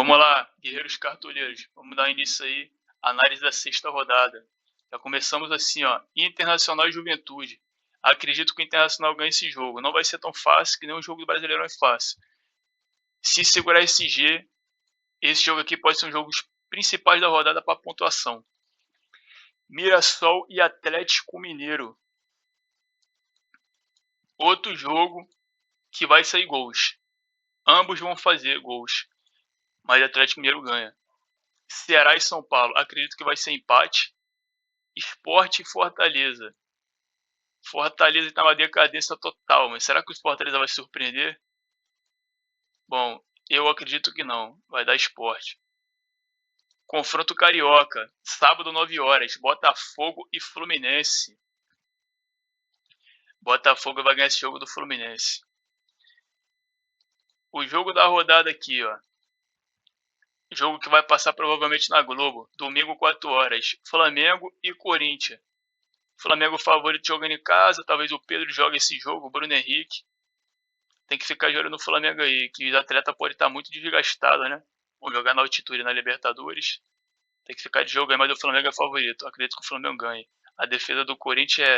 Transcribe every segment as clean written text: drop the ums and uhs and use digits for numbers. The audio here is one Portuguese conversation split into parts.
Vamos lá, guerreiros cartoleiros. Vamos dar início aí à análise da sexta rodada. Já começamos assim, ó. Internacional e Juventude. Acredito que o Internacional ganhe esse jogo. Não vai ser tão fácil que nem o jogo do Brasileirão é fácil. Se segurar esse G, esse jogo aqui pode ser um jogo dos principais da rodada para pontuação. Mirassol e Atlético Mineiro. Outro jogo que vai sair gols. Ambos vão fazer gols, mas o Atlético Mineiro ganha. Ceará e São Paulo. Acredito que vai ser empate. Sport e Fortaleza. Fortaleza está uma decadência total, mas será que o Fortaleza vai surpreender? Bom, eu acredito que não. Vai dar Sport. Confronto carioca, sábado 9 horas, Botafogo e Fluminense. Botafogo vai ganhar esse jogo do Fluminense. O jogo da rodada aqui, ó. Jogo que vai passar provavelmente na Globo, domingo 4 horas, Flamengo e Corinthians. Flamengo favorito jogando em casa, talvez o Pedro jogue esse jogo, o Bruno Henrique. Tem que ficar de olho no Flamengo aí, que o atleta pode estar muito desgastado, né? Vou jogar na altitude na Libertadores. Tem que ficar de jogo aí, mas o Flamengo é favorito. Acredito que o Flamengo ganhe. A defesa do Corinthians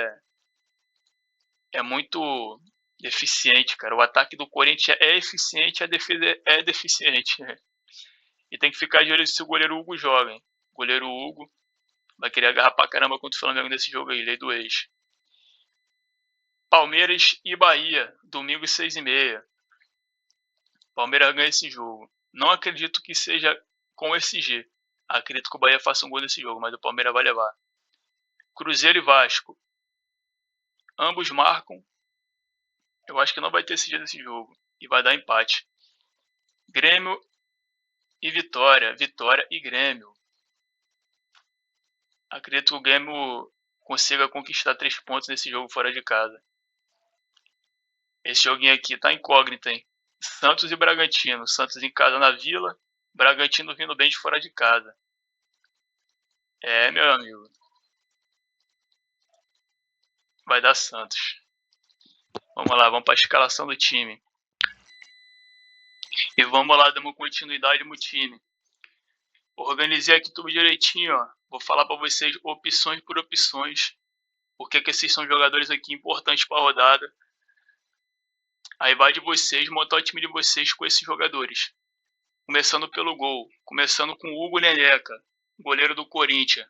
é muito deficiente, cara. O ataque do Corinthians é eficiente, a defesa é deficiente. E tem que ficar de olho se o goleiro Hugo joga, hein? O goleiro Hugo vai querer agarrar pra caramba contra o Flamengo nesse jogo aí, lei do ex. Palmeiras e Bahia, domingo 6h30. Palmeiras ganha esse jogo. Não acredito que seja com esse G. Acredito que o Bahia faça um gol nesse jogo, mas o Palmeiras vai levar. Cruzeiro e Vasco. Ambos marcam. Eu acho que não vai ter esse G nesse jogo. E vai dar empate. Grêmio e Vitória. Vitória e Grêmio. Acredito que o Grêmio consiga conquistar 3 pontos nesse jogo fora de casa. Esse joguinho aqui tá incógnito, hein? Santos e Bragantino. Santos em casa na Vila. Bragantino vindo bem de fora de casa. É, meu amigo. Vai dar Santos. Vamos lá, vamos para a escalação do time. E vamos lá, damos continuidade no time. Organizei aqui tudo direitinho, ó. Vou falar para vocês opções por opções. Porque que esses são jogadores aqui importantes para a rodada. Aí vai de vocês montar o time de vocês com esses jogadores. Começando pelo gol. Começando com o Hugo Neneca, goleiro do Corinthians.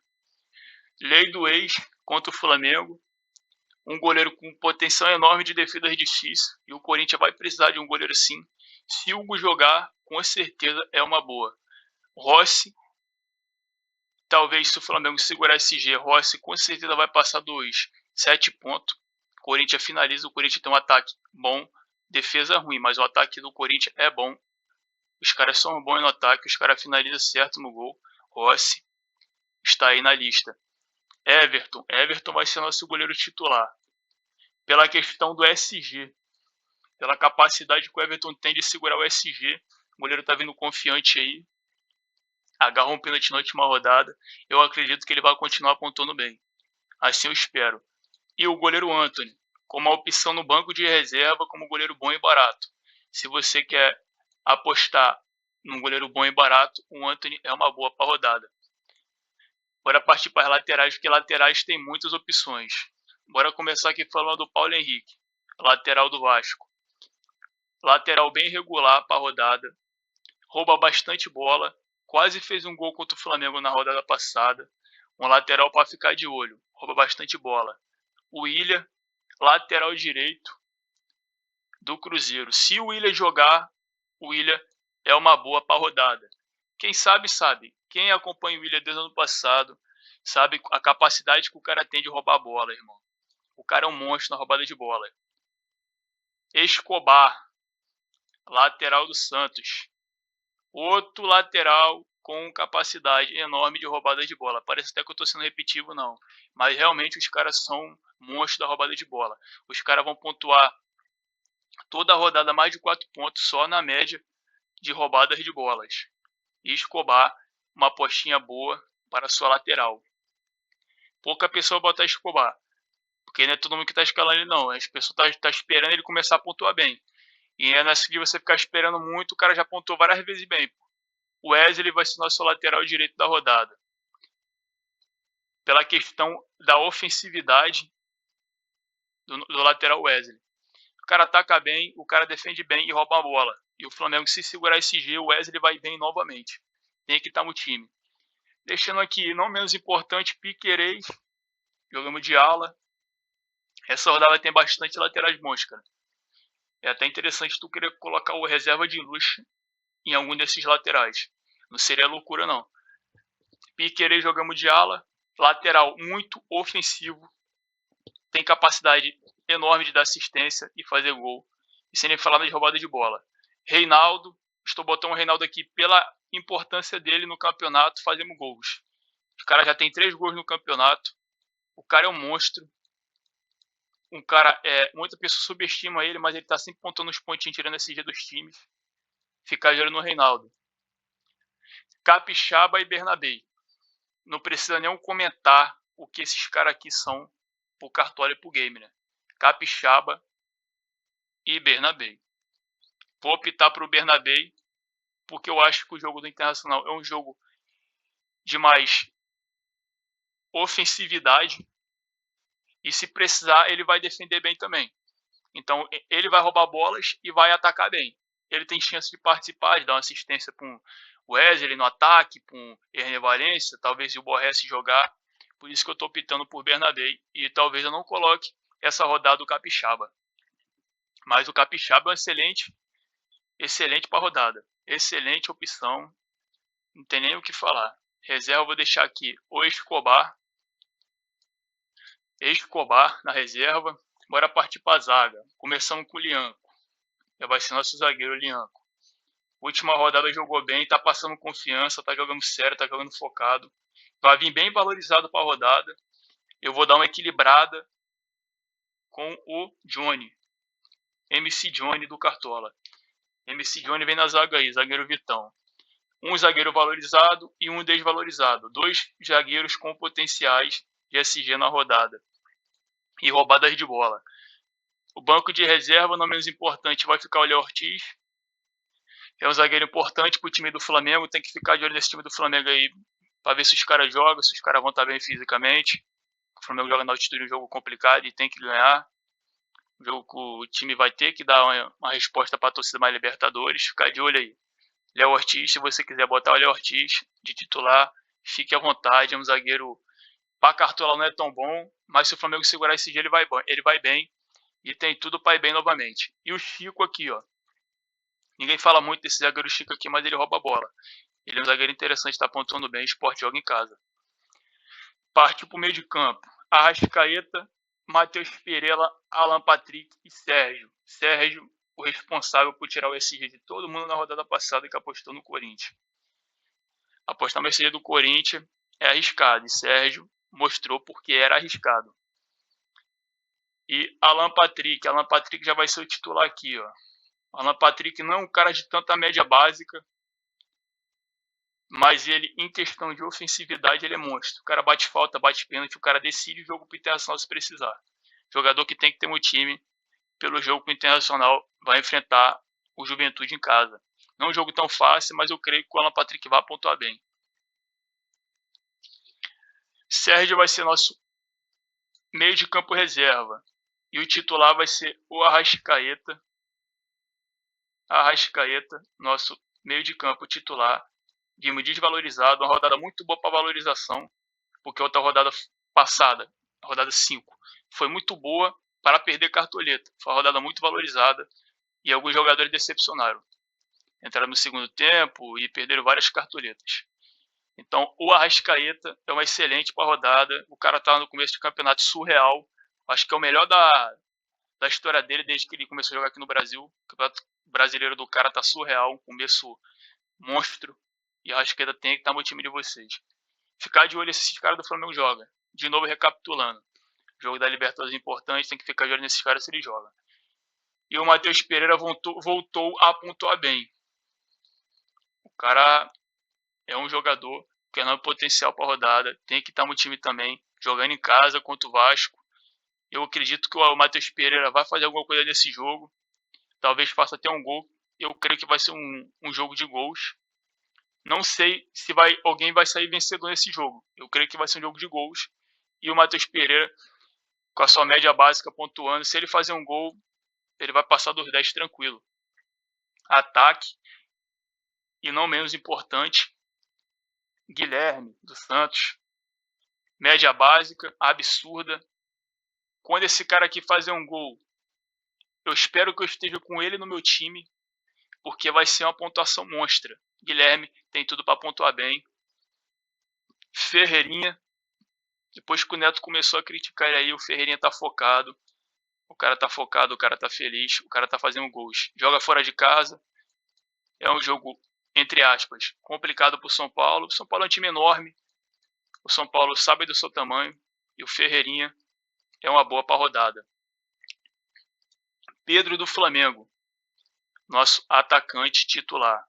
Lei do ex contra o Flamengo. Um goleiro com potencial enorme de defesas difícil. E o Corinthians vai precisar de um goleiro assim. Se o Hugo jogar, com certeza é uma boa. Rossi, talvez se o Flamengo segurar esse G, Rossi com certeza vai passar dos 7 pontos. Corinthians finaliza, o Corinthians tem um ataque bom, defesa ruim, mas o ataque do Corinthians é bom. Os caras são bons no ataque, os caras finalizam certo no gol. Rossi está aí na lista. Everton vai ser nosso goleiro titular. Pela questão do SG, pela capacidade que o Everton tem de segurar o SG, o goleiro tá vindo confiante aí. Agarrou um pênalti na última rodada. Eu acredito que ele vai continuar apontando bem. Assim eu espero. E o goleiro Antony, como uma opção no banco de reserva, como goleiro bom e barato. Se você quer apostar num goleiro bom e barato, o Antony é uma boa para rodada. Bora partir para as laterais, porque laterais tem muitas opções. Bora começar aqui falando do Paulo Henrique, lateral do Vasco. Lateral bem regular para a rodada. Rouba bastante bola. Quase fez um gol contra o Flamengo na rodada passada. Um lateral para ficar de olho. Rouba bastante bola. O Willian, lateral direito do Cruzeiro. Se o Willian jogar, o Willian é uma boa para a rodada. Quem sabe, sabe. Quem acompanha o Willian desde o ano passado, sabe a capacidade que o cara tem de roubar bola, irmão. O cara é um monstro na roubada de bola. Escobar, lateral do Santos. Outro lateral com capacidade enorme de roubada de bola. Parece até que eu estou sendo repetitivo, não. Mas realmente os caras são monstros da roubada de bola. Os caras vão pontuar toda a rodada mais de 4 pontos só na média de roubadas de bolas. E Escobar, uma apostinha boa para sua lateral. Pouca pessoa bota Escobar. Porque não é todo mundo que está escalando ele, não. As pessoas estão esperando ele começar a pontuar bem. E é nessa de você ficar esperando muito, o cara já pontuou várias vezes bem. O Wesley vai ser nosso lateral direito da rodada. Pela questão da ofensividade do lateral Wesley. O cara ataca bem, o cara defende bem e rouba a bola. E o Flamengo, se segurar esse G, o Wesley vai bem novamente. Tem que estar no time. Deixando aqui, não menos importante, Piquerez. Jogamos de ala. Essa rodada tem bastante laterais bons, cara. É até interessante tu querer colocar o reserva de luxo em algum desses laterais. Não seria loucura, não. Piquerez jogamos de ala. Lateral muito ofensivo. Tem capacidade enorme de dar assistência e fazer gol. E sem nem falar nas roubadas de bola. Reinaldo. Estou botando o Reinaldo aqui pela importância dele no campeonato. Fazemos gols. O cara já tem 3 gols no campeonato. O cara é um monstro. Um cara, muita pessoa subestima ele, mas ele tá sempre pontando os pontinhos, tirando esse dia dos times. Ficar de olho no Reinaldo. Capixaba e Bernabé. Não precisa nem comentar o que esses caras aqui são pro Cartola e pro game, né? Capixaba e Bernabé. Vou optar pro Bernabé, porque eu acho que o jogo do Internacional é um jogo de mais ofensividade. E se precisar, ele vai defender bem também. Então, ele vai roubar bolas e vai atacar bem. Ele tem chance de participar, de dar uma assistência para o Wesley no ataque, para o Herné Valência, talvez o Borré se jogar. Por isso que eu estou optando por Bernabé. E talvez eu não coloque essa rodada do Capixaba. Mas o Capixaba é excelente para a rodada. Excelente opção. Não tem nem o que falar. Reserva, eu vou deixar aqui o Escobar. Escobar na reserva. Bora partir para a zaga. Começamos com o Lianco. Já vai ser nosso zagueiro, Lianco. Última rodada jogou bem, tá passando confiança, tá jogando sério, tá jogando focado. Vai vir bem valorizado para a rodada. Eu vou dar uma equilibrada com o Johnny. MC Johnny do Cartola. MC Johnny vem na zaga aí, zagueiro Vitão. Um zagueiro valorizado e um desvalorizado. 2 zagueiros com potenciais de SG na rodada. E roubadas de bola. O banco de reserva, não menos importante, vai ficar o Léo Ortiz. É um zagueiro importante pro time do Flamengo. Tem que ficar de olho nesse time do Flamengo aí para ver se os caras jogam, se os caras vão estar bem fisicamente. O Flamengo joga na altitude, um jogo complicado e tem que ganhar. Um jogo que o time vai ter que dar uma resposta para a torcida mais Libertadores. Ficar de olho aí. Léo Ortiz, se você quiser botar o Léo Ortiz de titular, fique à vontade. É um zagueiro para Cartola, não é tão bom, mas se o Flamengo segurar esse dia, ele vai bem. E tem tudo para ir bem novamente. E o Chico aqui, ó. Ninguém fala muito desse zagueiro Chico aqui, mas ele rouba a bola. Ele é um zagueiro interessante, tá pontuando bem, Sport joga em casa. Partiu pro meio de campo. Arrascaeta, Matheus Pereira, Alan Patrick e Sérgio. Sérgio, o responsável por tirar o SG de todo mundo na rodada passada que apostou no Corinthians. Apostar no SG do Corinthians é arriscado. E Sérgio mostrou porque era arriscado. E Alan Patrick já vai ser o titular aqui, ó. Alan Patrick não é um cara de tanta média básica, mas ele, em questão de ofensividade, ele é monstro. O cara bate falta, bate pênalti, o cara decide o jogo pro Internacional se precisar. Jogador que tem que ter um time, pelo jogo que o Internacional vai enfrentar o Juventude em casa. Não é um jogo tão fácil, mas eu creio que o Alan Patrick vai pontuar bem. Sérgio vai ser nosso meio de campo reserva. E o titular vai ser o Arrascaeta. Arrascaeta, nosso meio de campo titular. Game desvalorizado, uma rodada muito boa para valorização, porque a outra rodada passada, a rodada 5, foi muito boa para perder cartoleta. Foi uma rodada muito valorizada e alguns jogadores decepcionaram. Entraram no segundo tempo e perderam várias cartoletas. Então, o Arrascaeta é uma excelente para a rodada. O cara está no começo de campeonato surreal. Acho que é o melhor da história dele desde que ele começou a jogar aqui no Brasil. O campeonato brasileiro do cara tá surreal, um começo monstro. E acho que ainda tem que estar no time de vocês. Ficar de olho se esses caras do Flamengo jogam. De novo, recapitulando. Jogo da Libertadores importante, tem que ficar de olho nesses caras se ele joga. E o Matheus Pereira voltou a pontuar bem. O cara é um jogador que tem potencial para rodada. Tem que estar no time também, jogando em casa contra o Vasco. Eu acredito que o Matheus Pereira vai fazer alguma coisa nesse jogo. Talvez faça até um gol. Eu creio que vai ser um jogo de gols. Não sei se alguém vai sair vencedor nesse jogo. Eu creio que vai ser um jogo de gols. E o Matheus Pereira, com a sua média básica pontuando, se ele fazer um gol, ele vai passar dos 10 tranquilo. Ataque, e não menos importante, Guilherme dos Santos. Média básica, absurda. Quando esse cara aqui fazer um gol, eu espero que eu esteja com ele no meu time, porque vai ser uma pontuação monstra. Guilherme tem tudo para pontuar bem. Ferreirinha, depois que o Neto começou a criticar ele aí, o Ferreirinha tá focado. O cara tá focado, o cara tá feliz, o cara tá fazendo gols. Joga fora de casa. É um jogo, entre aspas, complicado pro São Paulo. O São Paulo é um time enorme. O São Paulo sabe do seu tamanho. E o Ferreirinha é uma boa pra rodada. Pedro do Flamengo, nosso atacante titular.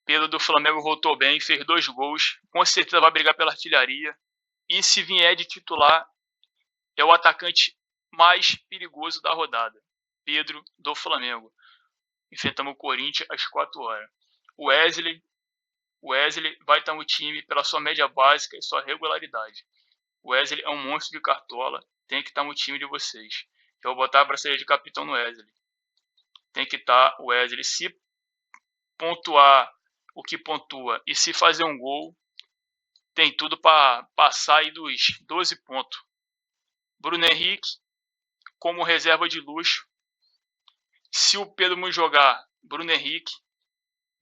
Pedro do Flamengo voltou bem, fez 2 gols. Com certeza vai brigar pela artilharia. E se vier de titular, é o atacante mais perigoso da rodada. Pedro do Flamengo. Enfrentamos o Corinthians às 4 horas. O Wesley vai estar no time pela sua média básica e sua regularidade. O Wesley é um monstro de cartola. Tem que estar no time de vocês. Eu vou botar a bracelete de capitão no Wesley. Tem que estar o Wesley. Se pontuar o que pontua e se fazer um gol, tem tudo para passar aí dos 12 pontos. Bruno Henrique, como reserva de luxo. Se o Pedro não jogar, Bruno Henrique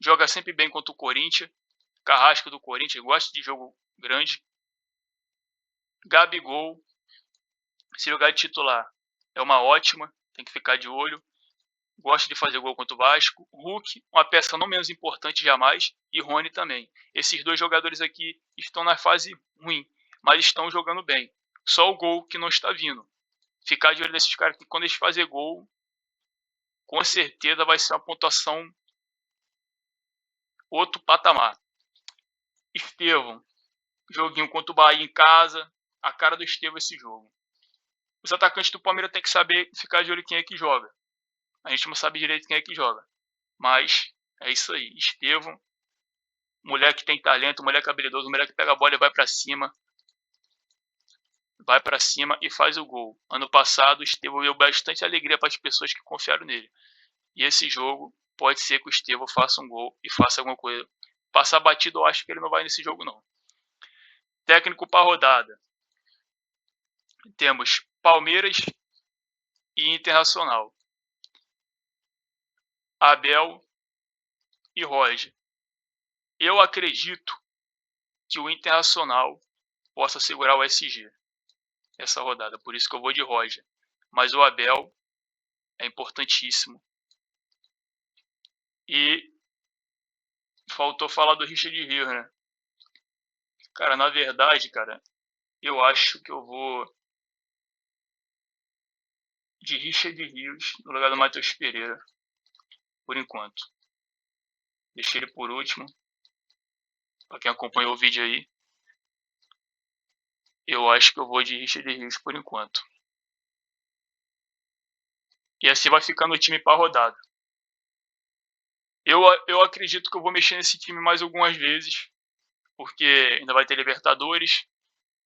joga sempre bem contra o Corinthians. Carrasco do Corinthians, gosta de jogo grande. Gabigol, se jogar de titular, é uma ótima, tem que ficar de olho. Gosta de fazer gol contra o Vasco. Hulk, uma peça não menos importante jamais. E Rony também. Esses 2 jogadores aqui estão na fase ruim, mas estão jogando bem. Só o gol que não está vindo. Ficar de olho nesses caras que quando eles fazerem gol, com certeza vai ser uma pontuação outro patamar. Estevão, joguinho contra o Bahia em casa, a cara do Estevão esse jogo. Os atacantes do Palmeiras tem que saber ficar de olho quem é que joga. A gente não sabe direito quem é que joga. Mas é isso aí. Estevão, moleque que tem talento, moleque habilidoso, moleque que pega a bola e vai para cima. Vai para cima e faz o gol. Ano passado, o Estevão deu bastante alegria para as pessoas que confiaram nele. E esse jogo, pode ser que o Estevão faça um gol e faça alguma coisa. Passar batido, eu acho que ele não vai nesse jogo, não. Técnico para rodada. Temos Palmeiras e Internacional. Abel e Roger. Eu acredito que o Internacional possa segurar o SG essa rodada, por isso que eu vou de Roger. Mas o Abel é importantíssimo. E faltou falar do Richard Rios, né? Cara, na verdade, cara, eu acho que eu vou de Richard Rios no lugar do Matheus Pereira, por enquanto. Deixei ele por último. Pra quem acompanhou o vídeo aí, eu acho que eu vou de Richard Rios por enquanto. E assim vai ficar no time para rodada. Eu acredito que eu vou mexer nesse time mais algumas vezes, porque ainda vai ter Libertadores,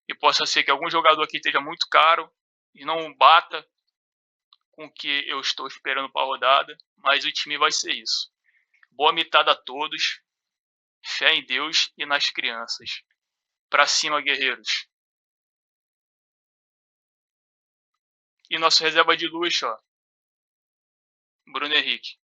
e possa ser que algum jogador aqui esteja muito caro e não bata com o que eu estou esperando para a rodada, mas o time vai ser isso. Boa mitada a todos, fé em Deus e nas crianças. Pra cima, guerreiros. E nosso reserva de luxo, ó, Bruno Henrique.